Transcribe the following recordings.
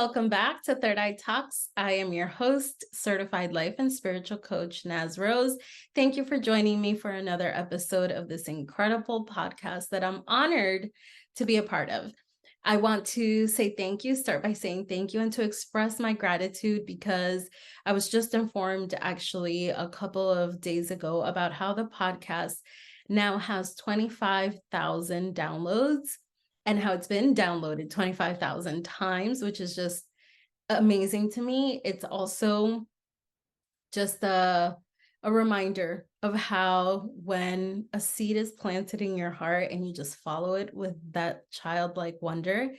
welcome back to Third Eye Talks. I am your host, certified life and spiritual coach, Naz Rose. Thank you for joining me for another episode of this incredible podcast that I'm honored to be a part of. I want to say thank you, start by saying thank you, and to express my gratitude because I was just informed actually a couple of days ago about how the podcast now has 25,000 downloads and how it's been downloaded 25,000 times, which is just amazing to me. It's also just a reminder of how when a seed is planted in your heart and you just follow it with that childlike wonder,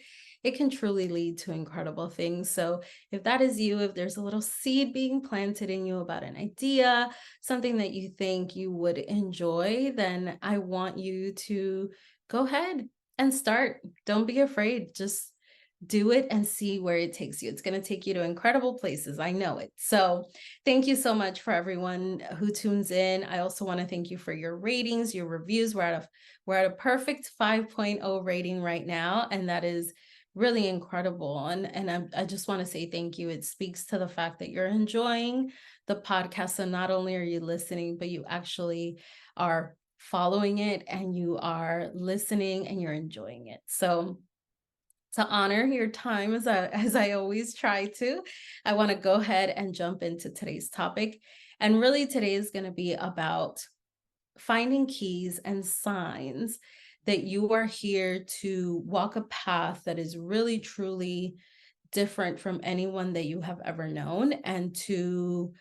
it can truly lead to incredible things. So if that is you, if there's a little seed being planted in you about an idea, something that you think you would enjoy, then I want you to go ahead and start. Don't be afraid. Just do it and see where it takes you. It's going to take you to incredible places. I know it. So thank you so much for everyone who tunes in. I also want to thank you for your ratings, your reviews. We're at a perfect 5.0 rating right now, and that is really incredible. And I just want to say thank you. It speaks to the fact that you're enjoying the podcast. So not only are you listening, but you actually are following it and you are listening and you're enjoying it. So to honor your time as I always try to, I want to go ahead and jump into today's topic. And really today is going to be about finding keys and signs that you are here to walk a path that is really truly different from anyone that you have ever known, and to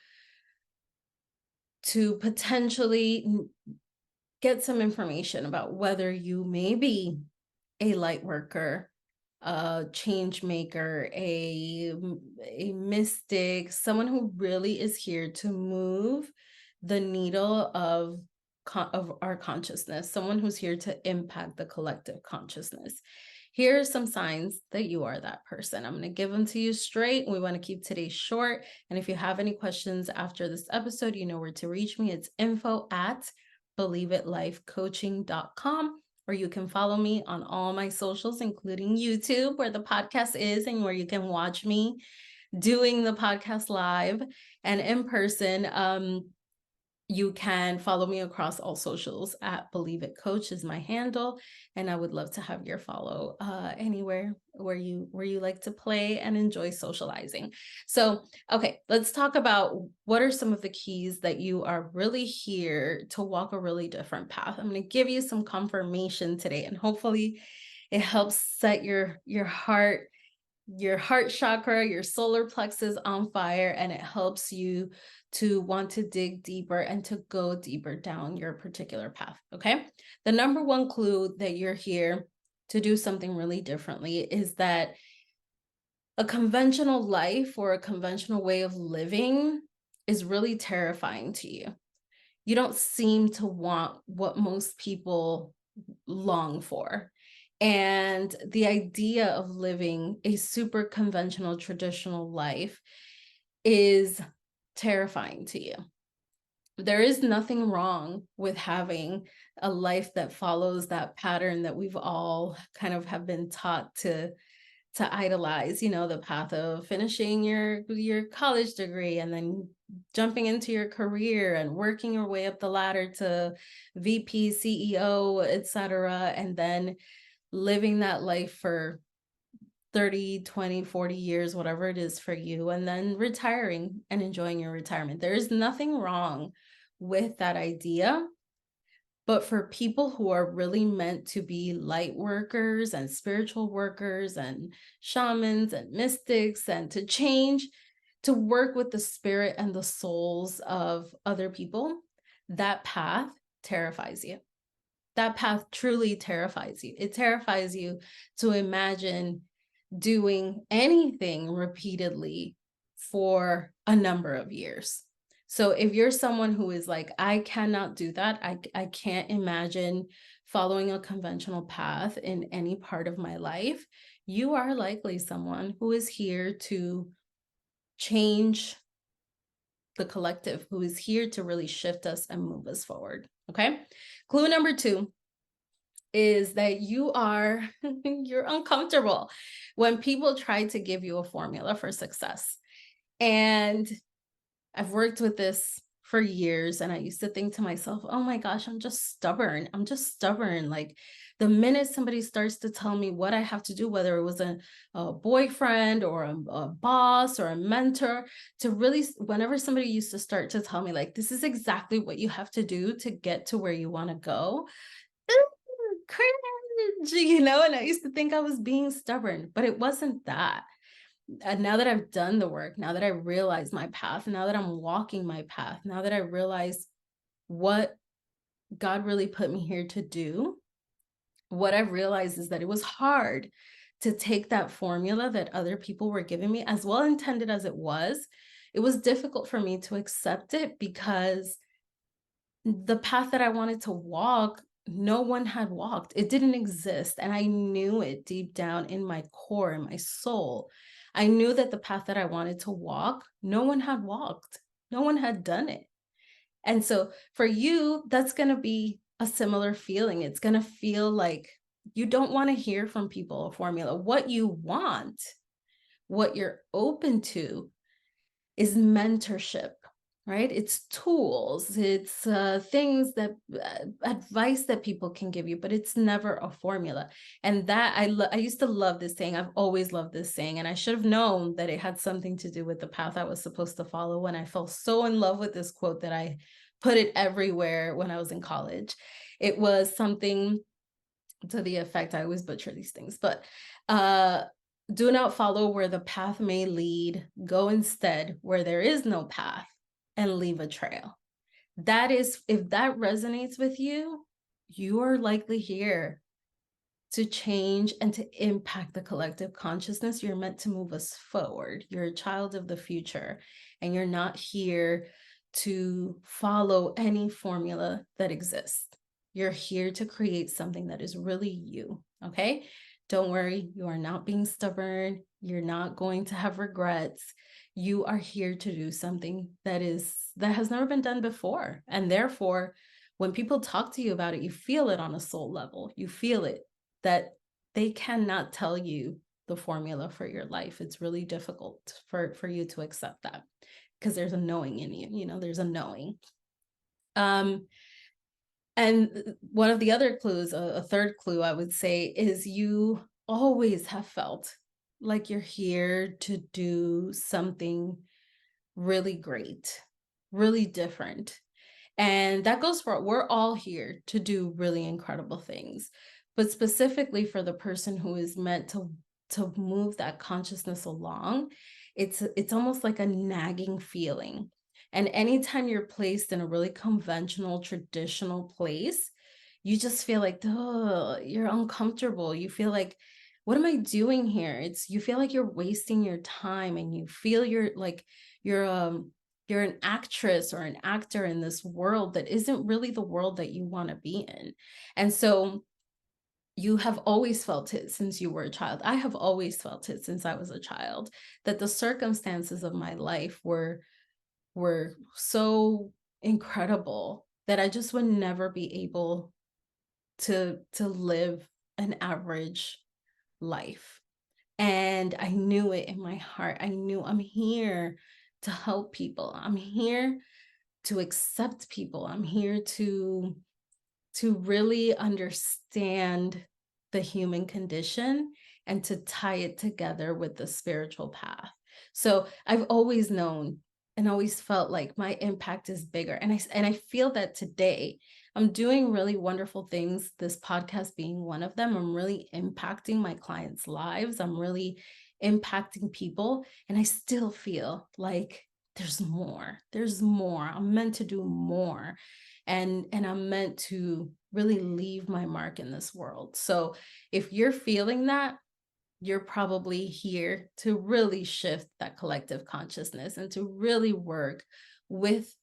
potentially get some information about whether you may be a light worker, a change maker, a mystic, someone who really is here to move the needle of our consciousness, someone who's here to impact the collective consciousness. Here are some signs that you are that person. I'm going to give them to you straight. We want to keep today short. And if you have any questions after this episode, you know where to reach me. It's info@believitlifecoaching.com. Or you can follow me on all my socials, including YouTube, where the podcast is and where you can watch me doing the podcast live and in person. You can follow me across all socials at Believe It Coach is my handle. And I would love to have your follow anywhere where you like to play and enjoy socializing. So, okay, let's talk about what are some of the keys that you are really here to walk a really different path. I'm going to give you some confirmation today, and hopefully it helps set your heart chakra, your solar plexus on fire, and it helps you to want to dig deeper and to go deeper down your particular path. Okay. The number one clue that you're here to do something really differently is that a conventional life or a conventional way of living is really terrifying to you. You don't seem to want what most people long for. And the idea of living a super conventional, traditional life is terrifying to you. There is nothing wrong with having a life that follows that pattern that we've all kind of have been taught to idolize, the path of finishing your college degree and then jumping into your career and working your way up the ladder to VP, CEO, etc., and then living that life for 30, 20, 40 years, whatever it is for you, and then retiring and enjoying your retirement. There is nothing wrong with that idea. But for people who are really meant to be light workers and spiritual workers and shamans and mystics, and to change, to work with the spirit and the souls of other people, that path terrifies you. That path truly terrifies you. It terrifies you to imagine doing anything repeatedly for a number of years. So if you're someone who is like, I cannot do that, I can't imagine following a conventional path in any part of my life, you are likely someone who is here to change the collective, who is here to really shift us and move us forward. Okay. Clue number 2 is that you're uncomfortable when people try to give you a formula for success. And I've worked with this for years, and I used to think to myself, oh my gosh, I'm just stubborn. I'm just stubborn. Like the minute somebody starts to tell me what I have to do, whether it was a boyfriend or a boss or a mentor, to really, whenever somebody used to start to tell me, like, this is exactly what you have to do to get to where you want to go, cringe, and I used to think I was being stubborn, but it wasn't that. And now that I've done the work, now that I realize my path, now that I'm walking my path, now that I realize what God really put me here to do, what I've realized is that it was hard to take that formula that other people were giving me, as well intended as it was. It was difficult for me to accept it because the path that I wanted to walk, no one had walked. It didn't exist. And I knew it deep down in my core, in my soul. I knew that the path that I wanted to walk, no one had walked, no one had done it. And so for you, that's going to be a similar feeling. It's going to feel like you don't want to hear from people a formula. What you want, what you're open to, is mentorship, right? It's tools, it's things that advice that people can give you, but it's never a formula. And that I used to love this saying. I've always loved this saying, and I should have known that it had something to do with the path I was supposed to follow when I fell so in love with this quote that I put it everywhere when I was in college. It was something to the effect, I always butcher these things, but uh do not follow where the path may lead, go instead where there is no path and leave a trail. That is, if that resonates with you, you are likely here to change and to impact the collective consciousness. You're meant to move us forward. You're a child of the future, and you're not here to follow any formula that exists. You're here to create something that is really you. Okay. Don't worry. You are not being stubborn. You're not going to have regrets. You are here to do something that has never been done before. And therefore, when people talk to you about it, you feel it on a soul level. You feel it, that they cannot tell you the formula for your life. It's really difficult for you to accept that, because there's a knowing in you, there's a knowing. And one of the other clues, a third clue I would say, is you always have felt like you're here to do something really great, really different. And that goes for, we're all here to do really incredible things, but specifically for the person who is meant to move that consciousness along, it's almost like a nagging feeling. And anytime you're placed in a really conventional, traditional place, you just feel like, oh, you're uncomfortable. You feel like, what am I doing here? You feel like you're wasting your time, and you feel you're you're an actress or an actor in this world that isn't really the world that you want to be in. And so you have always felt it since you were a child. I have always felt it since I was a child, that the circumstances of my life were so incredible that I just would never be able to live an average life. And I knew it in my heart. I knew I'm here to help people. I'm here to accept people. I'm here to really understand the human condition and to tie it together with the spiritual path. So I've always known and always felt like my impact is bigger. And I feel that today I'm doing really wonderful things, this podcast being one of them. I'm really impacting my clients' lives. I'm really impacting people. And I still feel like there's more. There's more. I'm meant to do more. And I'm meant to really leave my mark in this world. So if you're feeling that, you're probably here to really shift that collective consciousness and to really work with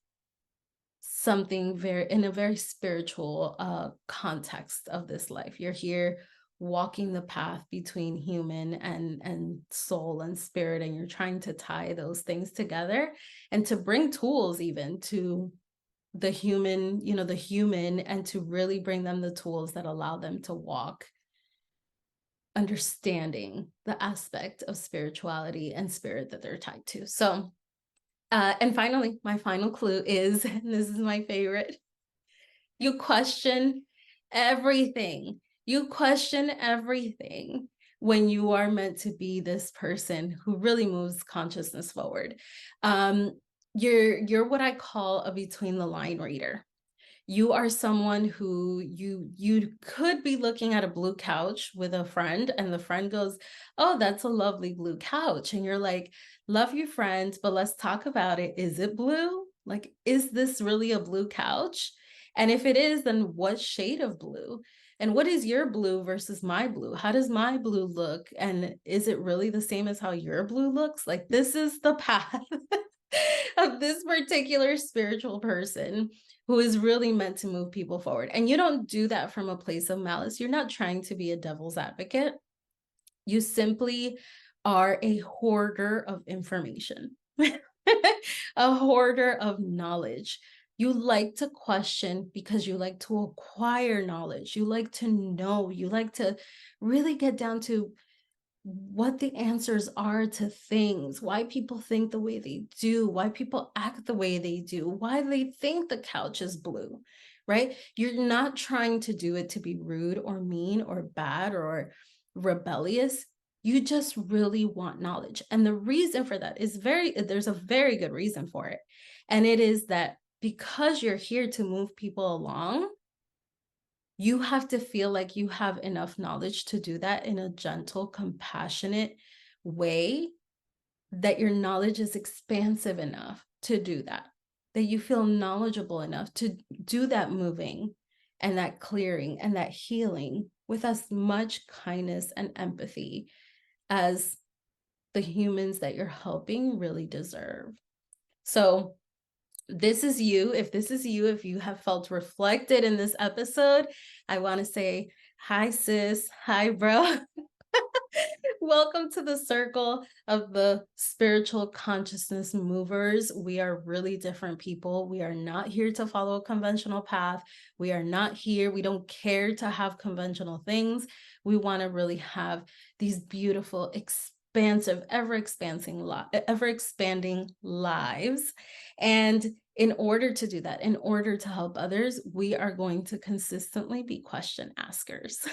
something in a very spiritual context of this life. You're here walking the path between human and soul and spirit, and you're trying to tie those things together and to bring tools even the human, the human, and to really bring them the tools that allow them to walk understanding the aspect of spirituality and spirit that they're tied to. So, and finally, my final clue is, and this is my favorite, you question everything. You question everything when you are meant to be this person who really moves consciousness forward. You're what I call a between the line reader. You are someone who you could be looking at a blue couch with a friend, and the friend goes, "Oh, that's a lovely blue couch." And you're like, "Love you, friend, but let's talk about it. Is it blue? Like, is this really a blue couch? And if it is, then what shade of blue? And what is your blue versus my blue? How does my blue look? And is it really the same as how your blue looks?" Like, this is the path of this particular spiritual person who is really meant to move people forward. And you don't do that from a place of malice. You're not trying to be a devil's advocate. You simply are a hoarder of information, a hoarder of knowledge. You like to question because you like to acquire knowledge. You like to know. You like to really get down to what the answers are to things, why people think the way they do, why people act the way they do, why they think the couch is blue, right? You're not trying to do it to be rude or mean or bad or rebellious. You just really want knowledge. And the reason for that is there's a very good reason for it. And it is that because you're here to move people along, you have to feel like you have enough knowledge to do that in a gentle, compassionate way, that your knowledge is expansive enough to do that, that you feel knowledgeable enough to do that moving and that clearing and that healing with as much kindness and empathy as the humans that you're helping really deserve. So this is you. If this is you, if you have felt reflected in this episode, I want to say, hi, sis. Hi, bro. Welcome to the circle of the spiritual consciousness movers. We are really different people. We are not here to follow a conventional path. We are not here. We don't care to have conventional things. We want to really have these beautiful, expansive, ever expanding lives. And in order to do that, in order to help others, we are going to consistently be question askers.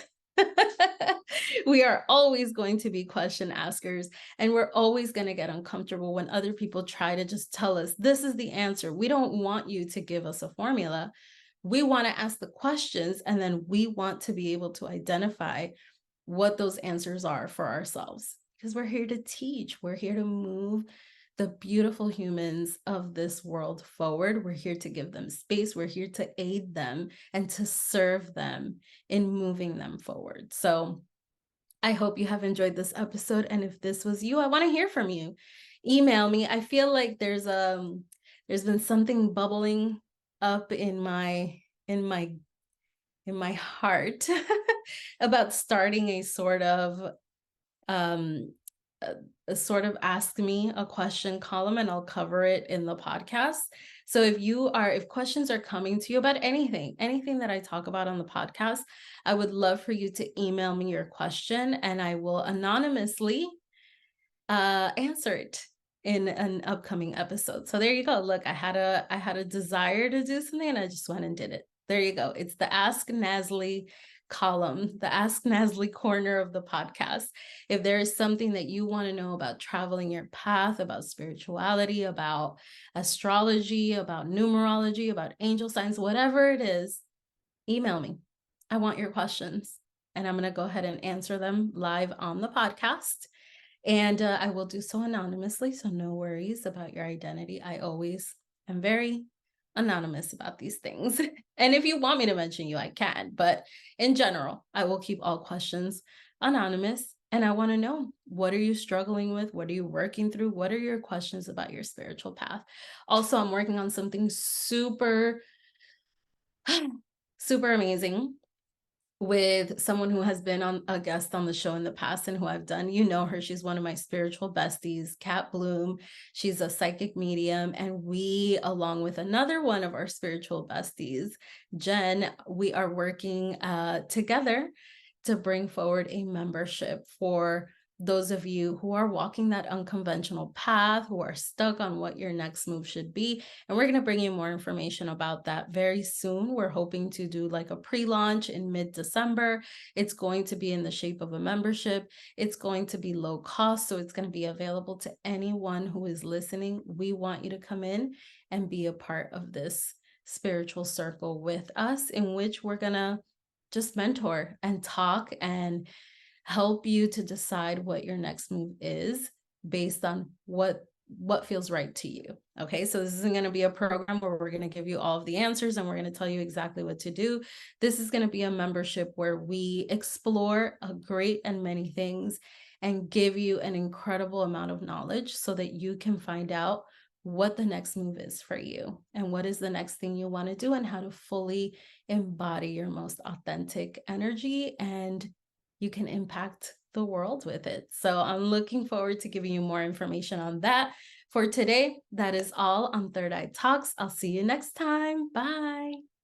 We are always going to be question askers, and we're always going to get uncomfortable when other people try to just tell us this is the answer. We don't want you to give us a formula. We want to ask the questions, and then we want to be able to identify what those answers are for ourselves, because we're here to teach. We're here to move the beautiful humans of this world forward. We're here to give them space. We're here to aid them and to serve them in moving them forward. So I hope you have enjoyed this episode. And if this was you, I want to hear from you. Email me. I feel like there's been something bubbling up in my heart about starting a sort of ask me a question column, and I'll cover it in the podcast. So if questions are coming to you about anything that I talk about on the podcast, I would love for you to email me your question, and I will anonymously answer it in an upcoming episode. So there you go. Look, I had a desire to do something, and I just went and did it. There you go. It's the Ask Nasli column, the Ask Nasli corner of the podcast. If there is something that you want to know about traveling your path, about spirituality, about astrology, about numerology, about angel signs, whatever it is, email me. I want your questions, and I'm going to go ahead and answer them live on the podcast. And I will do so anonymously, so no worries about your identity. I always am very anonymous about these things. And if you want me to mention you, I can. But in general, I will keep all questions anonymous. And I want to know, what are you struggling with? What are you working through? What are your questions about your spiritual path? Also, I'm working on something super, super amazing. with someone who has been on a guest on the show in the past and who I've done. You know her. She's one of my spiritual besties, Kat Bloom. She's a psychic medium. And we, along with another one of our spiritual besties, Jen, we are working together to bring forward a membership for those of you who are walking that unconventional path, who are stuck on what your next move should be. And we're going to bring you more information about that very soon. We're hoping to do like a pre-launch in mid-December. It's going to be in the shape of a membership. It's going to be low cost, so it's going to be available to anyone who is listening. We want you to come in and be a part of this spiritual circle with us, in which we're going to just mentor and talk and help you to decide what your next move is based on what feels right to you. Okay, so this isn't going to be a program where we're going to give you all of the answers and we're going to tell you exactly what to do. This is going to be a membership where we explore a great and many things and give you an incredible amount of knowledge so that you can find out what the next move is for you and what is the next thing you want to do and how to fully embody your most authentic energy, and you can impact the world with it. So I'm looking forward to giving you more information on that. For today, that is all on Third Eye Talks. I'll see you next time. Bye.